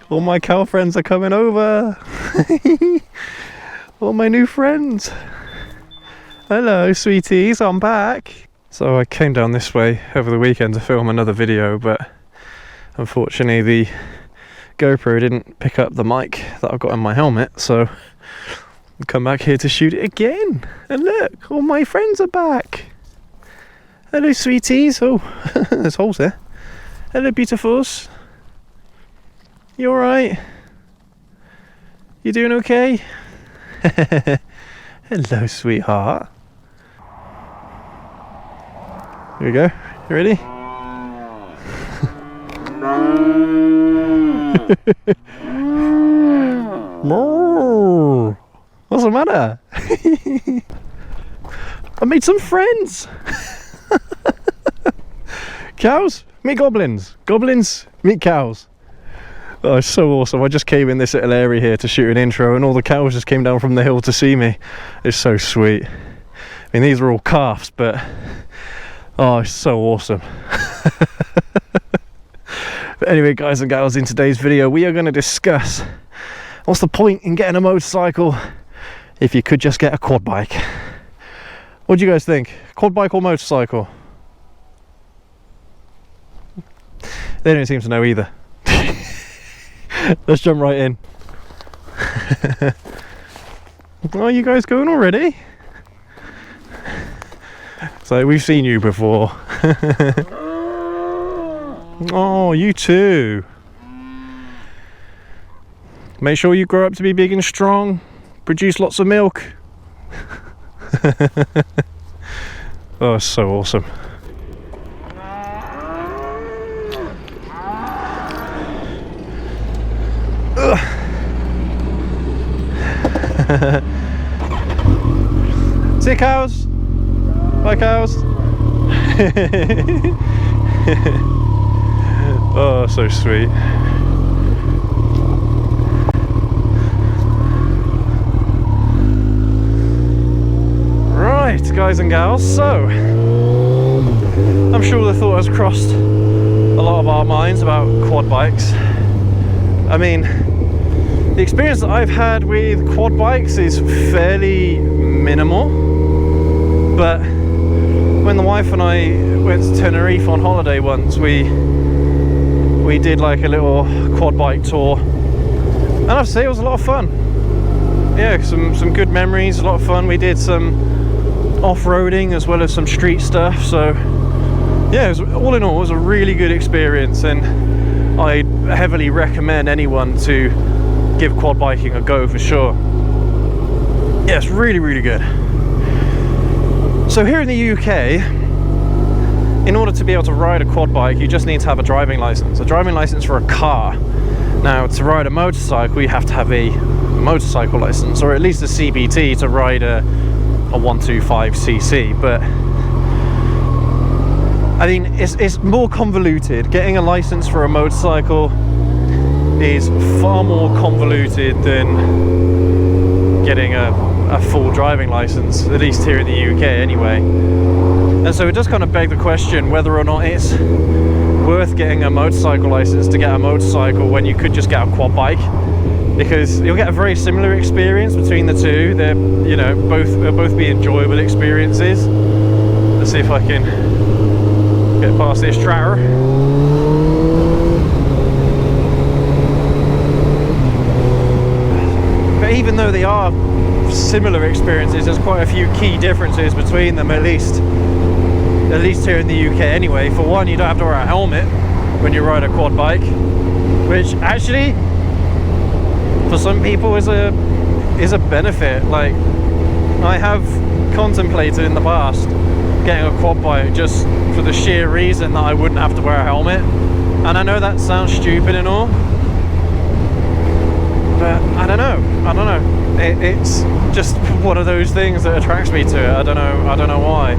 All my cow friends are coming over. All my new friends. Hello, sweeties, I'm back. So I came down this way over the weekend to film another video, but unfortunately the GoPro didn't pick up the mic that I've got in my helmet, so I've come back here to shoot it again. And look, all my friends are back. Hello, sweeties. Oh, there's holes there. Hello, beautifuls. You alright? You doing okay? Hello, sweetheart. Here we go. You ready? What's the matter? I made some friends. Cows meet goblins. Goblins meet cows. Oh, it's so awesome. I just came in this little area here to shoot an intro and all the cows just came down from the hill to see me. It's so sweet. I mean, these are all calves, but oh, it's so awesome. But anyway, guys and gals, in today's video we are going to discuss what's the point in getting a motorcycle if you could just get a quad bike. What do you guys think? Quad bike or motorcycle? They don't seem to know either. Let's jump right in. Oh, you guys going already? So we've seen you before. Oh, you too. Make sure you grow up to be big and strong. Produce lots of milk. Oh, it's so awesome. See you, cows. Bye, cows. Oh, so sweet. Right, guys and gals, so I'm sure the thought has crossed a lot of our minds about quad bikes. I mean, the experience that I've had with quad bikes is fairly minimal, but when the wife and I went to Tenerife on holiday once, we did like a little quad bike tour, and I have to say it was a lot of fun. Yeah, some good memories, a lot of fun. We did some off-roading as well as some street stuff, so yeah, it was, all in all, it was a really good experience, and I heavily recommend anyone to give quad biking a go for sure. Yeah, it's really, really good. So here in the UK, in order to be able to ride a quad bike, you just need to have a driving license for a car. Now, to ride a motorcycle, you have to have a motorcycle license, or at least a CBT to ride a 125cc. But I mean, it's more convoluted. Getting a license for a motorcycle is far more convoluted than getting a full driving license, at least here in the UK anyway. And so it does kind of beg the question whether or not it's worth getting a motorcycle license to get a motorcycle when you could just get a quad bike, because you'll get a very similar experience between the two. They're, you know, they'll both be enjoyable experiences. Let's see if I can get past this tractor. But even though they are similar experiences, there's quite a few key differences between them, at least here in the UK anyway. For one, you don't have to wear a helmet when you ride a quad bike, which actually for some people is a benefit. Like, I have contemplated in the past getting a quad bike just for the sheer reason that I wouldn't have to wear a helmet, and I know that sounds stupid and all, but I don't know. It's just one of those things that attracts me to it. I don't know why.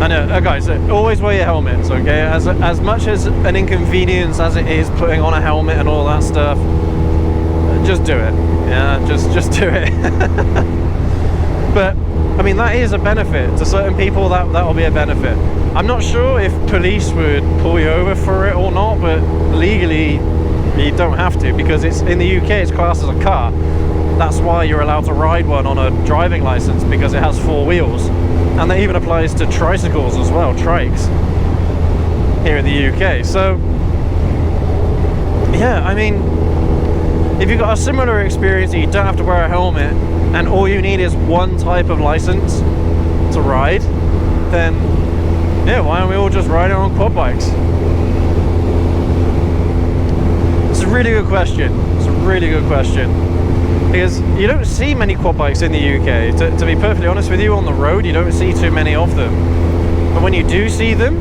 I know, guys, always wear your helmets, okay? As much as an inconvenience as it is putting on a helmet and all that stuff, just do it. Yeah, just do it. But I mean, that is a benefit to certain people. That'll be a benefit. I'm not sure if police would pull you over for it or not, but legally You don't have to, because it's in the UK it's classed as a car. That's why you're allowed to ride one on a driving license, because it has 4 wheels. And that even applies to tricycles as well, trikes, here in the UK. So yeah, I mean, if you've got a similar experience and you don't have to wear a helmet, and all you need is one type of license to ride, then yeah, why aren't we all just riding on quad bikes? It's a really good question. It's a really good question. Because you don't see many quad bikes in the UK. To be perfectly honest with you, on the road, you don't see too many of them. But when you do see them,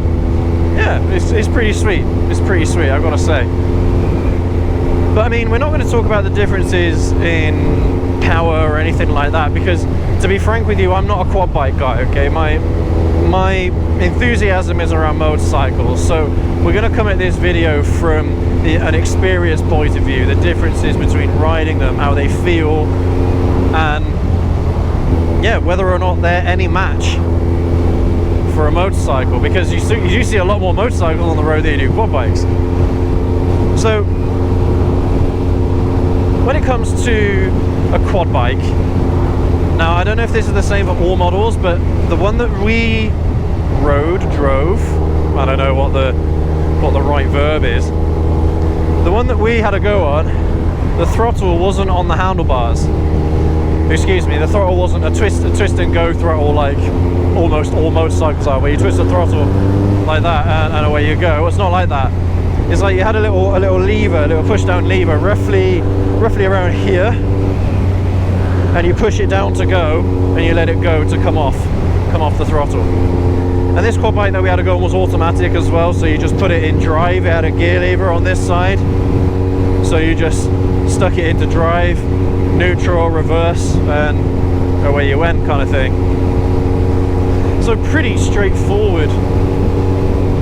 yeah, it's pretty sweet. It's pretty sweet, I've got to say. But I mean, we're not going to talk about the differences in power or anything like that, because to be frank with you, I'm not a quad bike guy, okay? My enthusiasm is around motorcycles, so we're going to come at this video from an experience point of view, the differences between riding them, how they feel, and yeah, whether or not they're any match for a motorcycle, because you do see a lot more motorcycles on the road than you do quad bikes. So when it comes to a quad bike, now I don't know if this is the same for all models, but the one that we drove, I don't know what the right verb is, the one that we had a go on, the throttle wasn't on the handlebars. Excuse me, the throttle wasn't a twist and go throttle like almost all motorcycles are, where you twist the throttle like that and away you go. It's not like that. It's like you had a little lever, a little push down lever, roughly around here, and you push it down to go, and you let it go to come off the throttle. And this quad bike that we had to go on was automatic as well, so you just put it in drive. It had a gear lever on this side, so you just stuck it into drive, neutral, reverse, and away you went, kind of thing. So pretty straightforward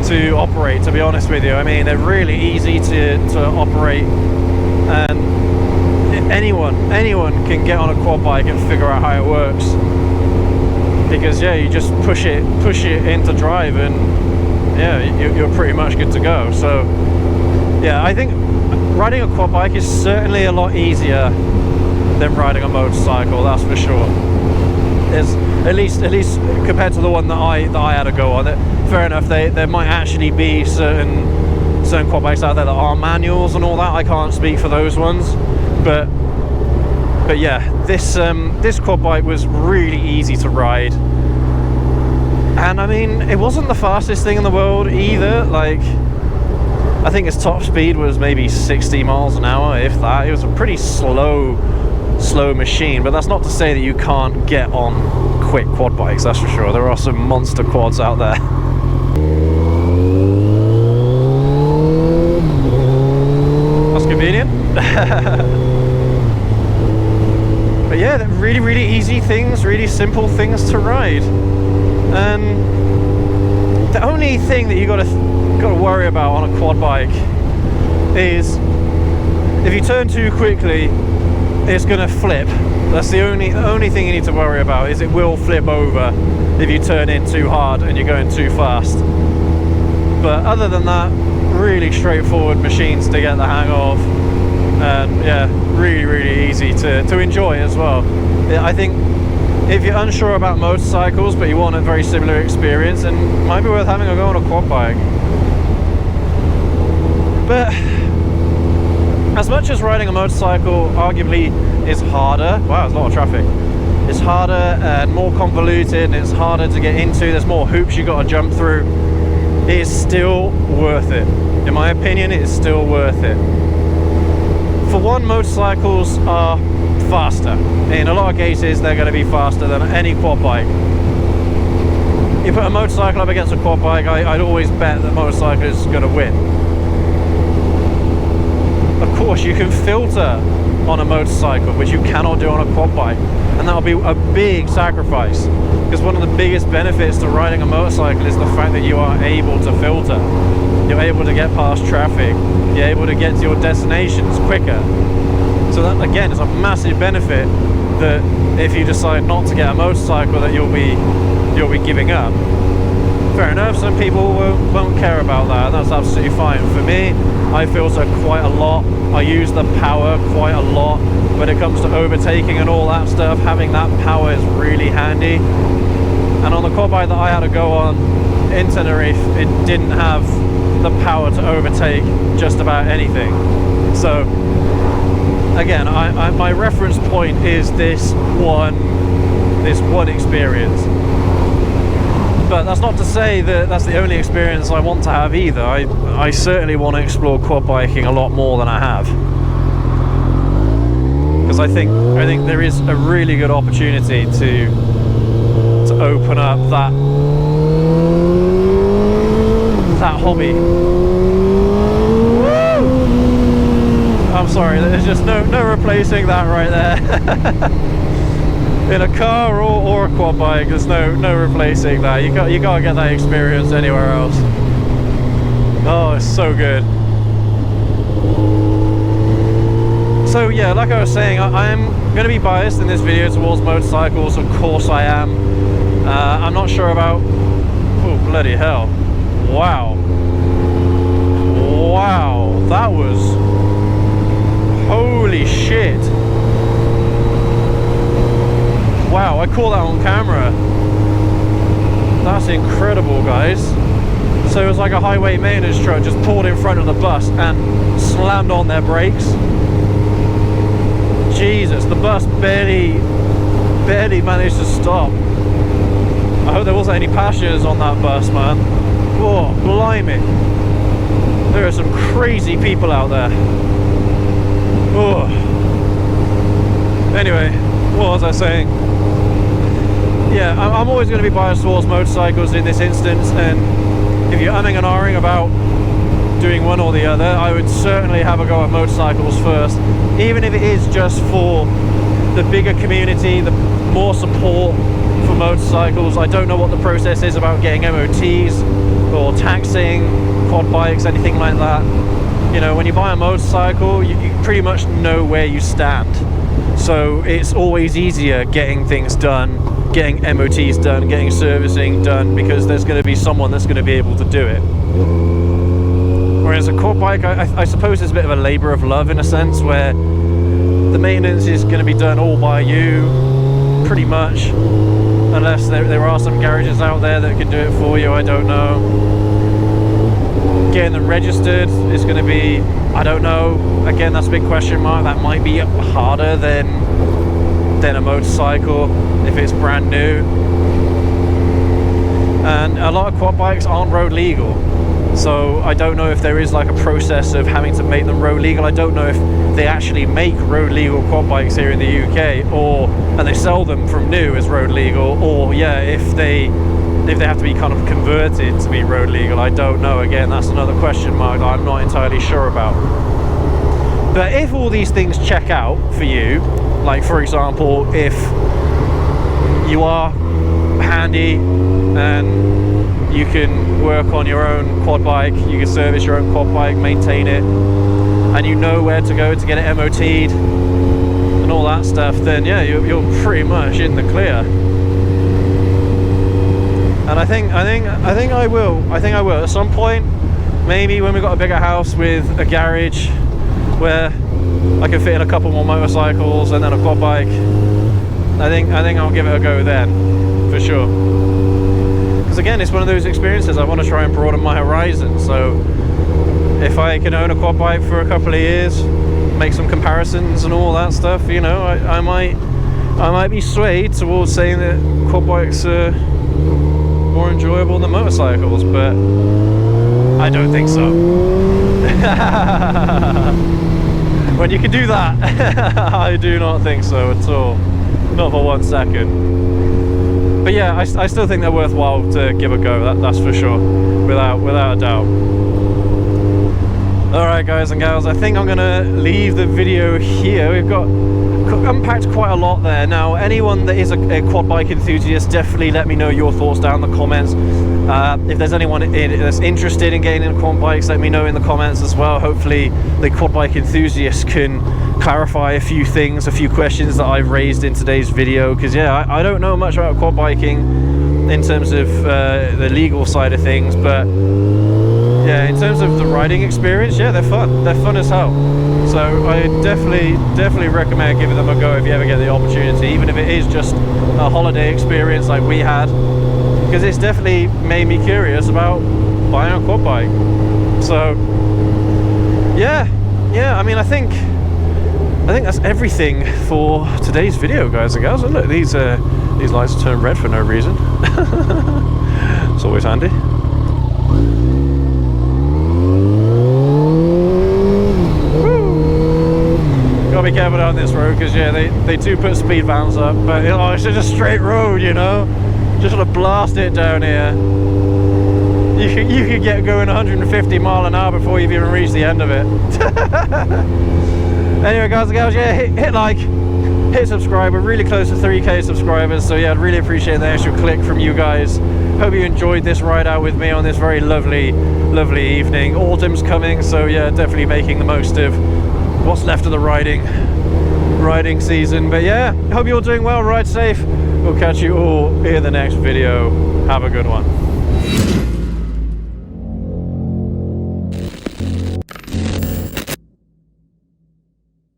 to operate, to be honest with you. I mean, they're really easy to operate, and anyone can get on a quad bike and figure out how it works, because yeah, you just push it into drive, and yeah, you're pretty much good to go. So yeah, I think riding a quad bike is certainly a lot easier than riding a motorcycle, that's for sure. It's at least compared to the one that I had to go on. Fair enough, there might actually be certain quad bikes out there that are manuals and all that. I can't speak for those ones, but yeah, this quad bike was really easy to ride, and I mean, it wasn't the fastest thing in the world either. Like, I think its top speed was maybe 60 miles an hour, if that. It was a pretty slow machine, but that's not to say that you can't get on quick quad bikes, that's for sure. There are some monster quads out there. That's convenient. But yeah, they're really easy things, really simple things to ride. And the only thing that you gotta worry about on a quad bike is if you turn too quickly, it's gonna flip. That's the only thing you need to worry about, is it will flip over if you turn in too hard and you're going too fast. But other than that, really straightforward machines to get the hang of, and yeah, really easy to enjoy as well. I think if you're unsure about motorcycles but you want a very similar experience, then it might be worth having a go on a quad bike. But as much as riding a motorcycle arguably is harder, wow, there's a lot of traffic, it's harder and more convoluted, and it's harder to get into, there's more hoops you got to jump through, it is still worth it. In my opinion, it is still worth it. For one, motorcycles are faster. In a lot of cases, they're going to be faster than any quad bike. You put a motorcycle up against a quad bike, I'd always bet that motorcycle is going to win. Of course, you can filter on a motorcycle, which you cannot do on a quad bike, and that'll be a big sacrifice, because one of the biggest benefits to riding a motorcycle is the fact that you are able to filter. You're able to get past traffic, you're able to get to your destinations quicker. So that, again, is a massive benefit that if you decide not to get a motorcycle, that you'll be giving up. Fair enough, some people won't care about that, and that's absolutely fine. For me, I filter quite a lot. I use the power quite a lot. When it comes to overtaking and all that stuff, having that power is really handy. And on the quad bike that I had to go on in Tenerife, it didn't have the power to overtake just about anything. So again, my reference point is this one experience. But that's not to say that that's the only experience I want to have either. I certainly want to explore quad biking a lot more than I have, because I think there is a really good opportunity to open up that hobby. Woo! I'm sorry, there's just no replacing that right there. In a car or a quad bike, there's no replacing that. You gotta get that experience anywhere else. Oh, it's so good. So yeah, like I was saying, I'm going to be biased in this video towards motorcycles. Of course I am. I'm not sure about... Oh, bloody hell. Wow. Wow, that was... Holy shit. Wow, I caught that on camera. That's incredible, guys. So it was like a highway maintenance truck just pulled in front of the bus and slammed on their brakes. Jesus, the bus barely managed to stop. I hope there wasn't any passengers on that bus, man. Whoa, blimey. There are some crazy people out there. Oh. Anyway, what was I saying? Yeah, I'm always going to be biased towards motorcycles in this instance, and if you're umming and ahhing about doing one or the other, I would certainly have a go at motorcycles first, even if it is just for the bigger community, the more support for motorcycles. I don't know what the process is about getting MOTs or taxing quad bikes, anything like that. You know, when you buy a motorcycle, you pretty much know where you stand, so it's always easier getting things done, getting MOTs done, getting servicing done, because there's going to be someone that's going to be able to do it. Whereas a quad bike, I suppose it's a bit of a labour of love in a sense, where the maintenance is going to be done all by you, pretty much, unless there are some garages out there that can do it for you. I don't know. Getting them registered is going to be, I don't know, again, that's a big question mark. That might be harder than a motorcycle if it's brand new. And a lot of quad bikes aren't road legal, so I don't know if there is like a process of having to make them road legal. I don't know if they actually make road legal quad bikes here in the UK, and they sell them from new as road legal, or yeah, if they have to be kind of converted to be road legal. I don't know. Again, that's another question mark that I'm not entirely sure about. But if all these things check out for you, like for example, if you are handy and you can work on your own quad bike, you can service your own quad bike, maintain it, and you know where to go to get it MOT'd and all that stuff, then yeah, you're pretty much in the clear. And I think I will at some point, maybe when we've got a bigger house with a garage where I can fit in a couple more motorcycles and then a quad bike. I think I'll give it a go then, for sure. Because again, it's one of those experiences I want to try and broaden my horizon. So if I can own a quad bike for a couple of years, make some comparisons and all that stuff, you know, I might be swayed towards saying that quad bikes are more enjoyable than motorcycles, but I don't think so. When you can do that, I do not think so at all. Not for 1 second. But yeah, I still think they're worthwhile to give a go, that's for sure, without a doubt. Alright guys and gals, I think I'm gonna leave the video here. We've got unpacked quite a lot there. Now, anyone that is a quad bike enthusiast, definitely let me know your thoughts down in the comments. If there's anyone that's interested in getting into quad bikes, let me know in the comments as well. Hopefully the quad bike enthusiast can clarify a few things, a few questions that I've raised in today's video, because yeah, I don't know much about quad biking in terms of the legal side of things, but yeah, in terms of the riding experience, yeah, they're fun. They're fun as hell. So I definitely recommend giving them a go if you ever get the opportunity, even if it is just a holiday experience like we had, because it's definitely made me curious about buying a quad bike. So yeah, I mean, I think that's everything for today's video, guys and gals. And look, these lights turn red for no reason. It's always handy. Gotta be careful on this road, because yeah, they do put speed vans up, but you know, it's just a straight road, you know. Just sort of blast it down here. You could get going 150 mile an hour before you've even reached the end of it. Anyway, guys and gals, yeah, hit like, hit subscribe. We're really close to 3K subscribers, so yeah, I'd really appreciate the extra click from you guys. Hope you enjoyed this ride out with me on this very lovely evening. Autumn's coming, so yeah, definitely making the most of what's left of the riding season. But yeah, hope you're all doing well, ride safe. We'll catch you all in the next video. Have a good one.